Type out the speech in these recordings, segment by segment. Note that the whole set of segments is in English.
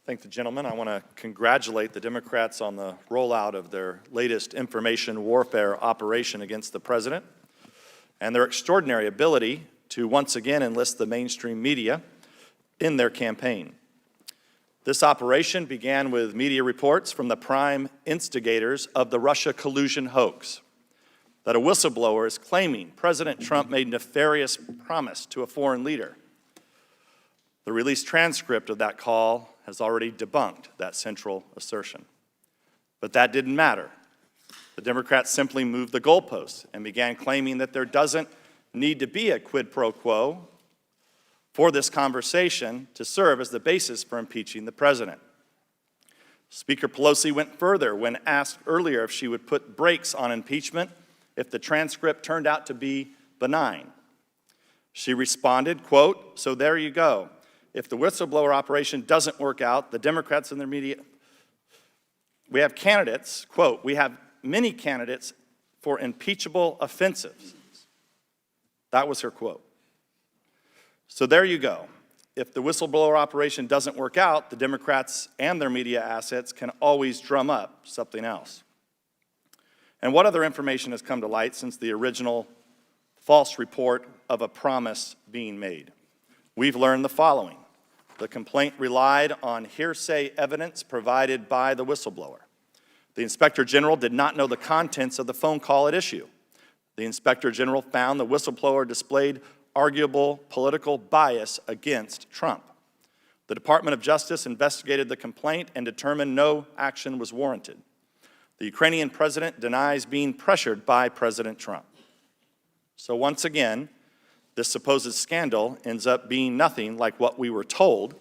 Thank the gentleman. I want to congratulate the Democrats on the rollout of their latest information warfare operation against the president and their extraordinary ability to once again enlist the mainstream media in their campaign. This operation began with media reports from the prime instigators of the Russia collusion hoax, that a whistleblower is claiming President Trump made nefarious promise to a foreign leader. The released transcript of that call has already debunked that central assertion. But that didn't matter. The Democrats simply moved the goalposts and began claiming that there doesn't need to be a quid pro quo for this conversation to serve as the basis for impeaching the president. Speaker Pelosi went further when asked earlier if she would put brakes on impeachment if the transcript turned out to be benign. She responded, quote, "So there you go. If the whistleblower operation doesn't work out, the Democrats and their media, we have candidates, quote, we have many candidates for impeachable offenses." That was her quote. So there you go. If the whistleblower operation doesn't work out, the Democrats and their media assets can always drum up something else. And what other information has come to light since the original false report of a promise being made? We've learned the following. The complaint relied on hearsay evidence provided by the whistleblower. The Inspector General did not know the contents of the phone call at issue. The Inspector General found the whistleblower displayed arguable political bias against Trump. The Department of Justice investigated the complaint and determined no action was warranted. The Ukrainian president denies being pressured by President Trump. So once again, this supposed scandal ends up being nothing like what we were told,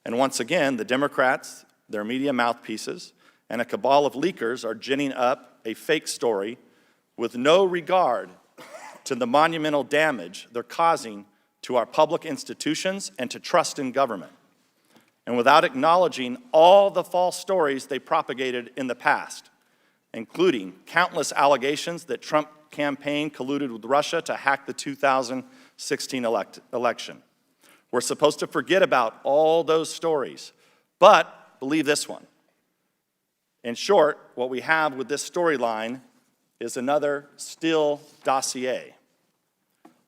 and once again, the Democrats, their media mouthpieces, and a cabal of leakers are ginning up a fake story with no regard to the monumental damage they're causing to our public institutions and to trust in government, and without acknowledging all the false stories they propagated in the past, including countless allegations that Trump campaign colluded with Russia to hack the 2016 election. We're supposed to forget about all those stories, but believe this one. In short, what we have with this storyline is another Steele dossier.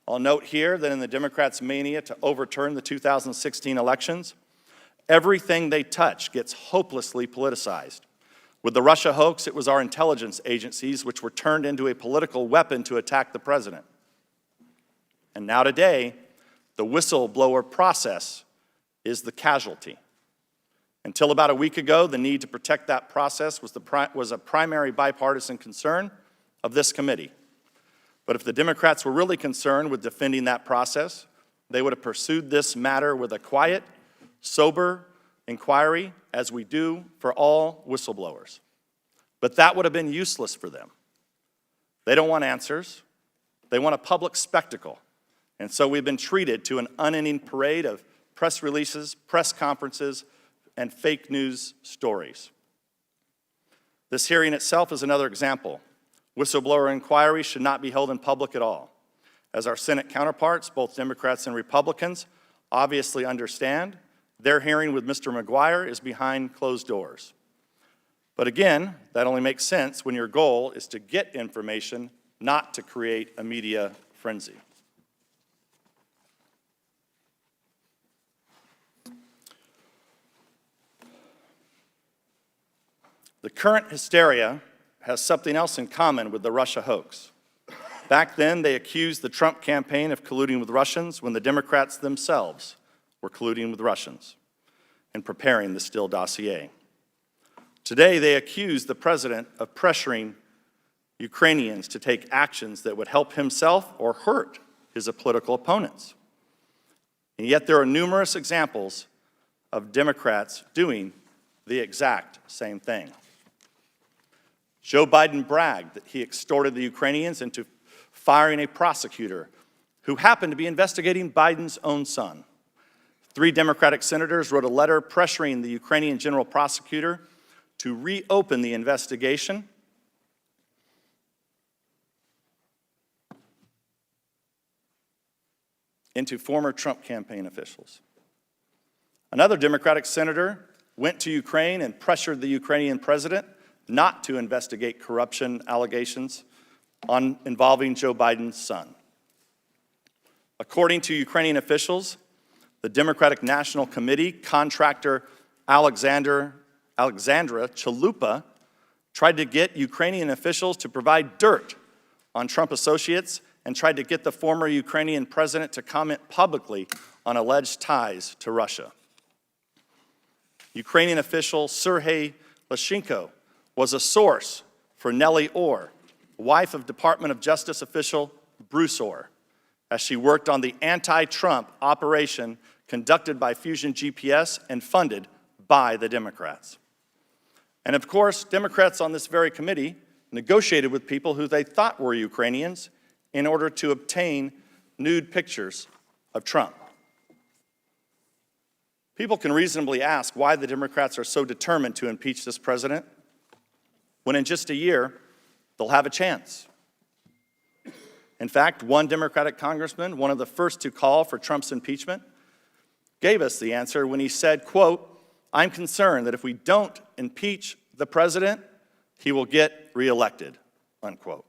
I'll note here that in the Democrats' mania to overturn the 2016 elections, everything they touch gets hopelessly politicized. With the Russia hoax, it was our intelligence agencies which were turned into a political weapon to attack the president. And now today, the whistleblower process is the casualty. Until about a week ago, the need to protect that process was a primary bipartisan concern of this committee. But if the Democrats were really concerned with defending that process, they would have pursued this matter with a quiet, sober inquiry, as we do for all whistleblowers. But that would have been useless for them. They don't want answers. They want a public spectacle. And so we've been treated to an unending parade of press releases, press conferences, and fake news stories. This hearing itself is another example. Whistleblower inquiries should not be held in public at all. As our Senate counterparts, both Democrats and Republicans, obviously understand, their hearing with Mr. McGuire is behind closed doors. But again, that only makes sense when your goal is to get information, not to create a media frenzy. The current hysteria has something else in common with the Russia hoax. Back then, they accused the Trump campaign of colluding with Russians when the Democrats themselves were colluding with Russians and preparing the Steele dossier. Today, they accuse the president of pressuring Ukrainians to take actions that would help himself or hurt his political opponents. And yet there are numerous examples of Democrats doing the exact same thing. Joe Biden bragged that he extorted the Ukrainians into firing a prosecutor who happened to be investigating Biden's own son. 3 Democratic senators wrote a letter pressuring the Ukrainian general prosecutor to reopen the investigation into former Trump campaign officials. Another Democratic senator went to Ukraine and pressured the Ukrainian president not to investigate corruption allegations involving Joe Biden's son. According to Ukrainian officials, the Democratic National Committee contractor Alexandra Chalupa tried to get Ukrainian officials to provide dirt on Trump associates and tried to get the former Ukrainian president to comment publicly on alleged ties to Russia. Ukrainian official Sergei Lyshenko was a source for Nellie Orr, wife of Department of Justice official Bruce Orr, as she worked on the anti-Trump operation conducted by Fusion GPS and funded by the Democrats. And of course, Democrats on this very committee negotiated with people who they thought were Ukrainians in order to obtain nude pictures of Trump. People can reasonably ask why the Democrats are so determined to impeach this president when in just a year they'll have a chance. In fact, one Democratic congressman, one of the first to call for Trump's impeachment, gave us the answer when he said, quote, "I'm concerned that if we don't impeach the president, he will get reelected," unquote.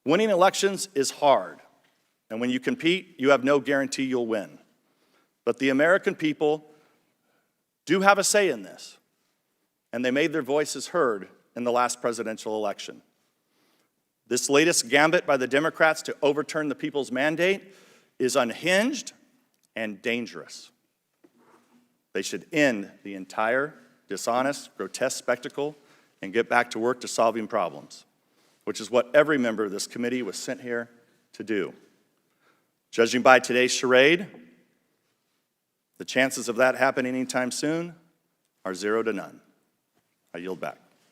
Winning elections is hard, and when you compete, you have no guarantee you'll win. But the American people do have a say in this, and they made their voices heard in the last presidential election. This latest gambit by the Democrats to overturn the people's mandate is unhinged and dangerous. They should end the entire dishonest, grotesque spectacle and get back to work to solving problems, which is what every member of this committee was sent here to do. Judging by today's charade, the chances of that happening anytime soon are 0 to none. I yield back.